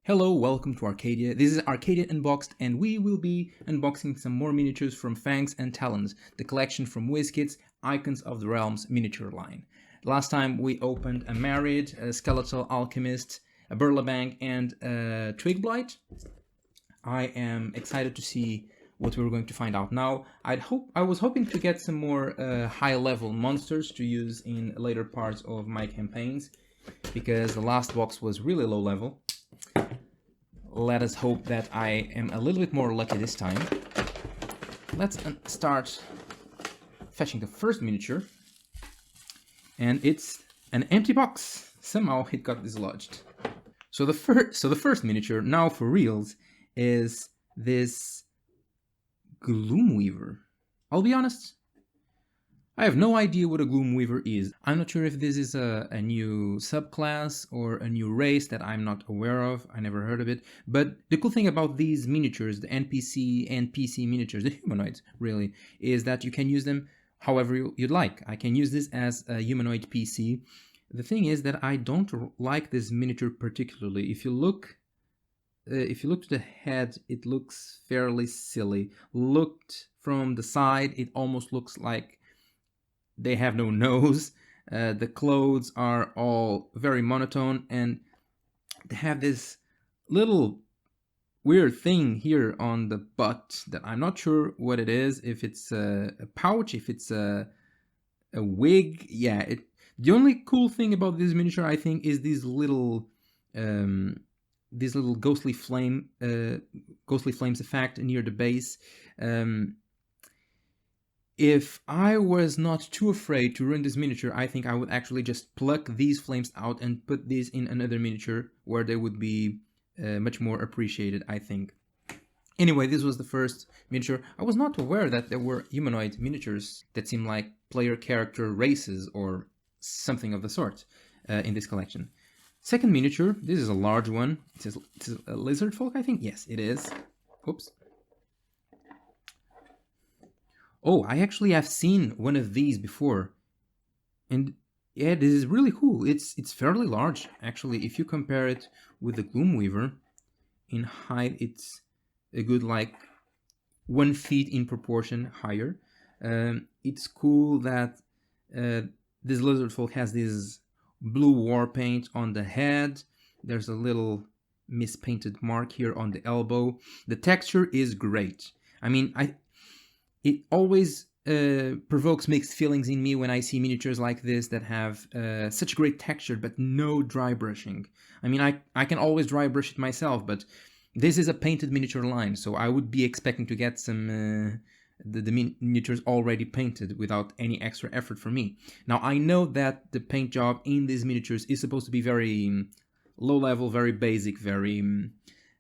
Hello, welcome to Arcadia. This is Arcadia Unboxed, and we will be unboxing some more miniatures from Fangs and Talons, the collection from WizKids Icons of the Realms miniature line. Last time we opened a Married, a Skeletal Alchemist, a Burlabang, and a Twigblight. I am excited to see what we're going to find out now. I was hoping to get some more high-level monsters to use in later parts of my campaigns, because the last box was really low level. Let us hope that I am a little bit more lucky this time. Let's start fetching the first miniature. And it's an empty box. Somehow it got dislodged. So the first miniature, now for reals, is this Gloomweaver. I'll be honest, I have no idea what a Gloomweaver is. I'm not sure if this is a new subclass or a new race that I'm not aware of. I never heard of it. But the cool thing about these miniatures, the NPC and PC miniatures, the humanoids really, is that you can use them however you'd like. I can use this as a humanoid PC. The thing is that I don't like this miniature particularly. If you look to the head, it looks fairly silly. Looked from the side, it almost looks like they have no nose. The clothes are all very monotone, and they have this little weird thing here on the butt that I'm not sure what it is. If it's a pouch, if it's a wig. Yeah, the only cool thing about this miniature, I think, is these little ghostly flames effect near the base. If I was not too afraid to ruin this miniature, I think I would actually just pluck these flames out and put these in another miniature where they would be much more appreciated, I think. Anyway, this was the first miniature. I was not aware that there were humanoid miniatures that seem like player character races or something of the sort in this collection. Second miniature, this is a large one. It is a Lizardfolk, I think? Yes, it is. Oops. Oh, I actually have seen one of these before, and yeah, this is really cool. It's fairly large, actually. If you compare it with the Gloomweaver, in height it's a good like 1 feet in proportion higher. It's cool that this Lizardfolk has this blue war paint on the head. There's a little mispainted mark here on the elbow. The texture is great. I mean, it always provokes mixed feelings in me when I see miniatures like this that have such great texture but no dry brushing. I mean, I can always dry brush it myself, but this is a painted miniature line, so I would be expecting to get some the miniatures already painted without any extra effort from me. Now, I know that the paint job in these miniatures is supposed to be very low level, very basic, very...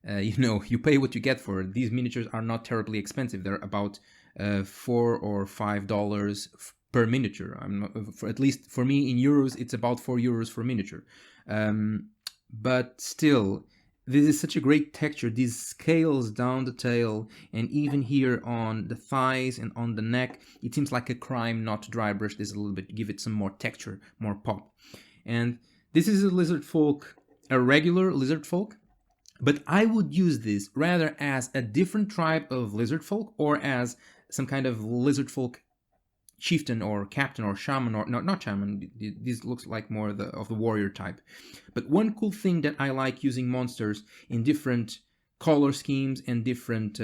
you pay what you get for it. These miniatures are not terribly expensive. They're about $4 or $5 per miniature. At least for me in euros, it's about €4 for miniature. But still, this is such a great texture. These scales down the tail, and even here on the thighs and on the neck, it seems like a crime not to dry brush this a little bit, give it some more texture, more pop. And this is a Lizardfolk, a regular Lizardfolk. But I would use this rather as a different tribe of Lizardfolk, or as some kind of Lizardfolk chieftain or captain or shaman, or no, not shaman. This looks like more of the warrior type. But one cool thing that I like using monsters in different color schemes and different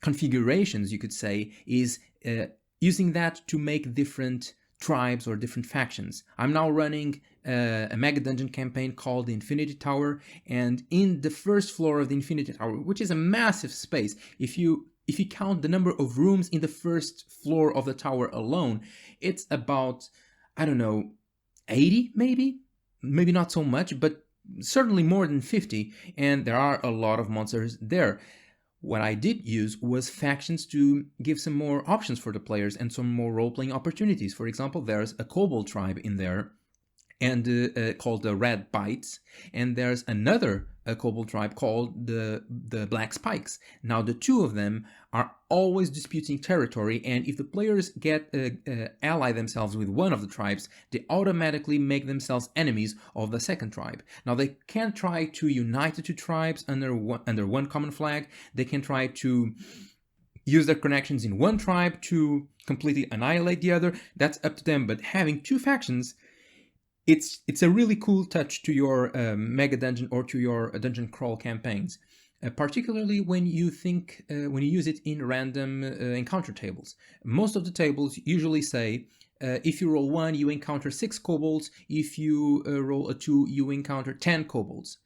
configurations, you could say, is using that to make different tribes or different factions. I'm now running a mega dungeon campaign called the Infinity Tower, and in the first floor of the Infinity Tower, which is a massive space, if you count the number of rooms in the first floor of the tower alone, it's about, I don't know, 80 maybe not so much, but certainly more than 50, and there are a lot of monsters there. What I did use was factions to give some more options for the players and some more role-playing opportunities. For example, there's a kobold tribe in there, and called the Red Bites, and there's another kobold tribe called the Black Spikes. Now the two of them are always disputing territory, and if the players get ally themselves with one of the tribes, they automatically make themselves enemies of the second tribe. Now they can try to unite the two tribes under one common flag. They can try to use their connections in one tribe to completely annihilate the other. That's up to them. But having two factions, it's a really cool touch to your mega dungeon or to your dungeon crawl campaigns, particularly when you use it in random encounter tables. Most of the tables usually say if you roll 1, you encounter 6 kobolds. If you roll a 2, you encounter 10 kobolds.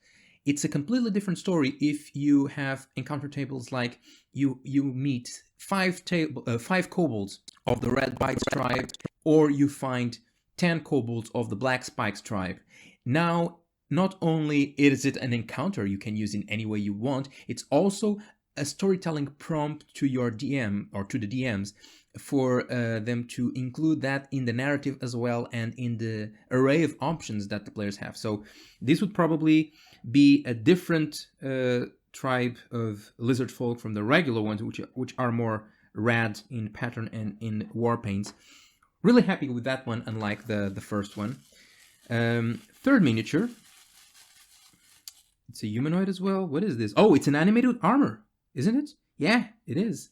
It's a completely different story if you have encounter tables like you meet 5 kobolds of the Red Bites tribe, or you find 10 kobolds of the Black Spikes tribe. Now, not only is it an encounter you can use in any way you want, it's also a storytelling prompt to your DM or to the DMs for them to include that in the narrative as well and in the array of options that the players have. So this would probably be a different tribe of Lizardfolk from the regular ones, which are more rad in pattern and in war paints. Really happy with that one, unlike the first one. Third miniature. It's a humanoid as well. What is this? Oh, it's an animated armor, isn't it? Yeah, it is.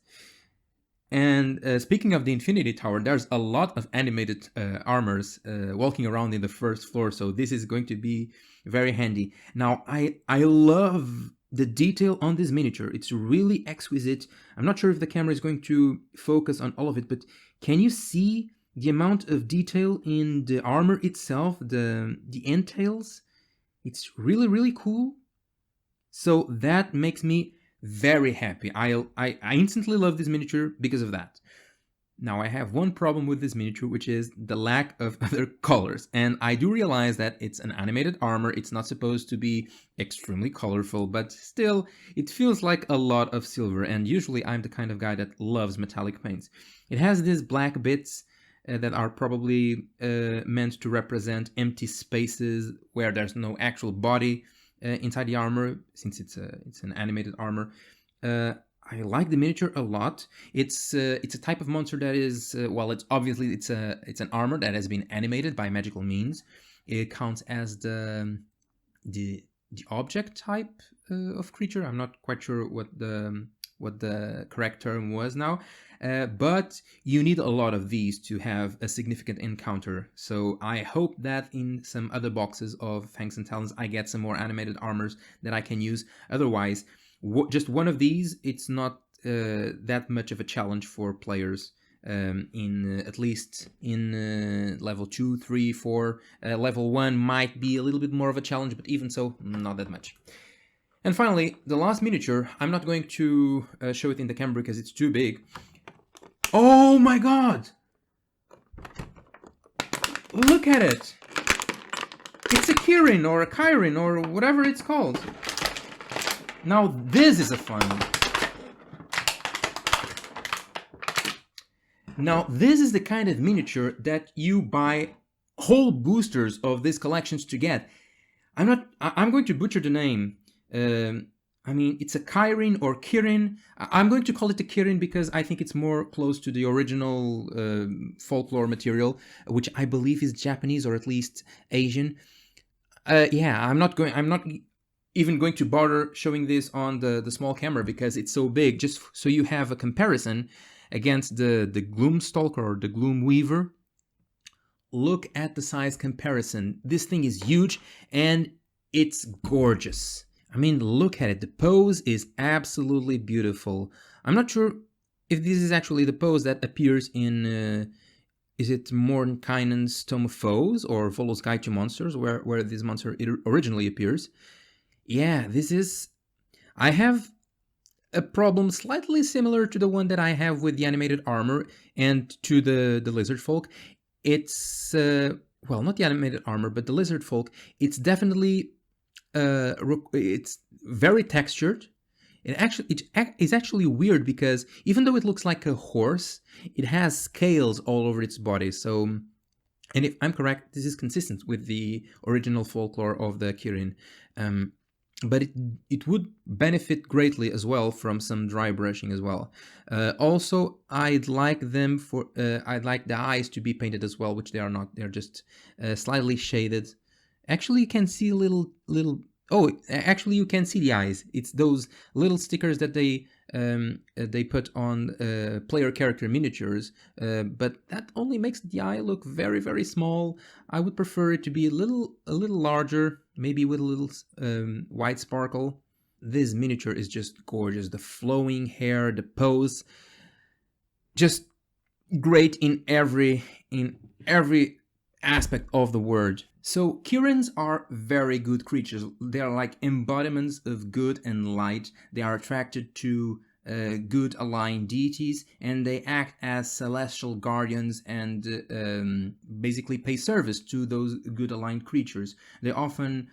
And speaking of the Infinity Tower, there's a lot of animated armors walking around in the first floor, so this is going to be very handy. Now, I love the detail on this miniature. It's really exquisite. I'm not sure if the camera is going to focus on all of it, but can you see the amount of detail in the armor itself, the entails? It's really, really cool. So that makes me very happy. I instantly love this miniature because of that. Now I have one problem with this miniature, which is the lack of other colors. And I do realize that it's an animated armor. It's not supposed to be extremely colorful, but still, it feels like a lot of silver. And usually I'm the kind of guy that loves metallic paints. It has these black bits that are probably meant to represent empty spaces where there's no actual body inside the armor, since it's an animated armor. I like the miniature a lot. It's a type of monster that is it's an armor that has been animated by magical means. It counts as the object type of creature. I'm not quite sure what the correct term was now. But you need a lot of these to have a significant encounter. So I hope that in some other boxes of Fangs and Talons I get some more animated armors that I can use. Otherwise, just one of these, it's not that much of a challenge for players at least in level 2, 3, 4. Level 1 might be a little bit more of a challenge, but even so, not that much. And finally, the last miniature, I'm not going to show it in the camera because it's too big. Oh my god! Look at it! It's a ki-rin or a ky-rin or whatever it's called. Now this is a fun one. Now this is the kind of miniature that you buy whole boosters of these collections to get. I'm going to butcher the name. I mean, it's a ki-rin or Kirin. I'm going to call it a Kirin because I think it's more close to the original folklore material, which I believe is Japanese or at least Asian. Yeah, I'm not even going to bother showing this on the small camera because it's so big, just so you have a comparison against the Gloomstalker or the Gloomweaver. Look at the size comparison. This thing is huge and it's gorgeous. I mean, look at it. The pose is absolutely beautiful. I'm not sure if this is actually the pose that appears in, is it Mordenkainen's Tome of Foes or Volo's Guide to Monsters, where this monster originally appears. Yeah, this is... I have a problem slightly similar to the one that I have with the animated armor and to the Lizardfolk. It's, well, not the animated armor, but the Lizardfolk. It's definitely... it's very textured. It's actually weird because even though it looks like a horse, it has scales all over its body. So And if I'm correct, this is consistent with the original folklore of the Kirin. Um, but it would benefit greatly as well from some dry brushing as well. Also, I'd like the eyes to be painted as well, which they are not. They're just slightly shaded. Actually, you can see little. Oh, actually, you can see the eyes. It's those little stickers that they put on player character miniatures, but that only makes the eye look very small. I would prefer it to be a little larger, maybe with a little white sparkle. This miniature is just gorgeous. The flowing hair, the pose, just great in every aspect of the word. So ki-rins are very good creatures. They are like embodiments of good and light. They are attracted to good aligned deities, and they act as celestial guardians and basically pay service to those good aligned creatures. They often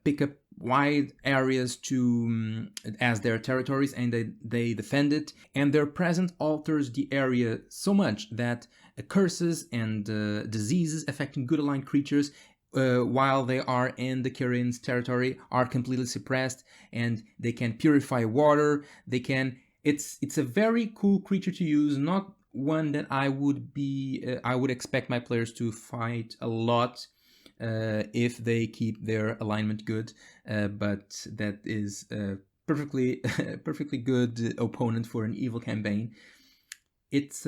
pick up wide areas to as their territories, and they defend it, and their presence alters the area so much that curses and diseases affecting good aligned creatures while they are in the Kirin's territory are completely suppressed, and they can purify water. They can. It's a very cool creature to use, not one that I would expect my players to fight a lot if they keep their alignment good, but that is perfectly perfectly good opponent for an evil campaign. It's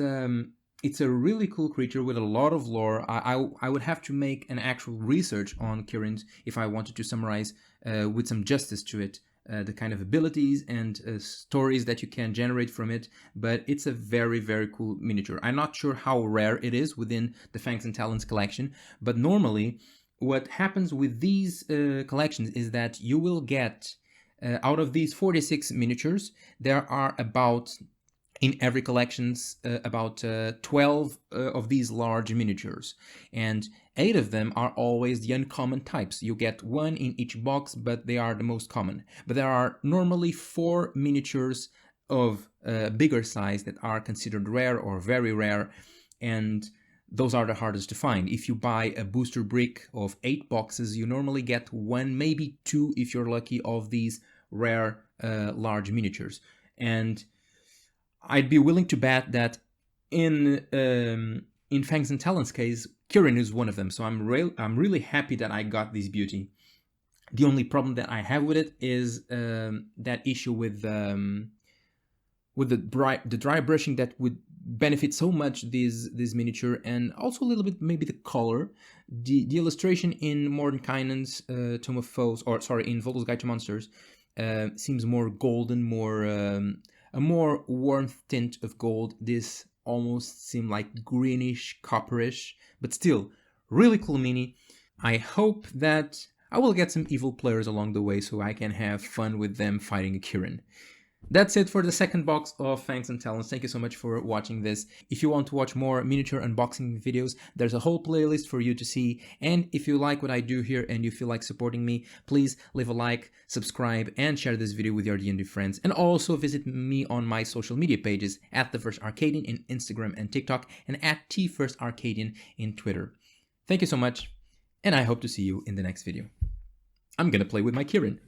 a really cool creature with a lot of lore. I would have to make an actual research on Kirin's if I wanted to summarize with some justice to it. The kind of abilities and stories that you can generate from it, but it's a very cool miniature. I'm not sure how rare it is within the Fangs and Talons collection, but normally what happens with these collections is that you will get out of these 46 miniatures, there are about in every collections about 12 of these large miniatures, and 8 of them are always the uncommon types. You get 1 in each box, but they are the most common. But there are normally 4 miniatures of bigger size that are considered rare or very rare, and those are the hardest to find. If you buy a booster brick of 8 boxes, you normally get 1, maybe 2 if you're lucky, of these rare large miniatures. And I'd be willing to bet that in Fangs and Talons' case, Kirin is one of them. So I'm really happy that I got this beauty. The only problem that I have with it is that issue with the dry brushing that would benefit so much this miniature, and also a little bit maybe the color. The illustration in Mordenkainen's Tome of Foes, or sorry, in Voldo's Guide to Monsters, seems more golden, more a more warm tint of gold. This almost seemed like greenish, copperish, but still really cool mini. I hope that I will get some evil players along the way so I can have fun with them fighting a Kirin. That's it for the second box of Fangs and Talons. Thank you so much for watching this. If you want to watch more miniature unboxing videos, there's a whole playlist for you to see. And if you like what I do here and you feel like supporting me, please leave a like, subscribe, and share this video with your D&D friends. And also visit me on my social media pages at The First Arcadian in Instagram and TikTok, and at TFirstArcadian in Twitter. Thank you so much, and I hope to see you in the next video. I'm gonna play with my Kirin.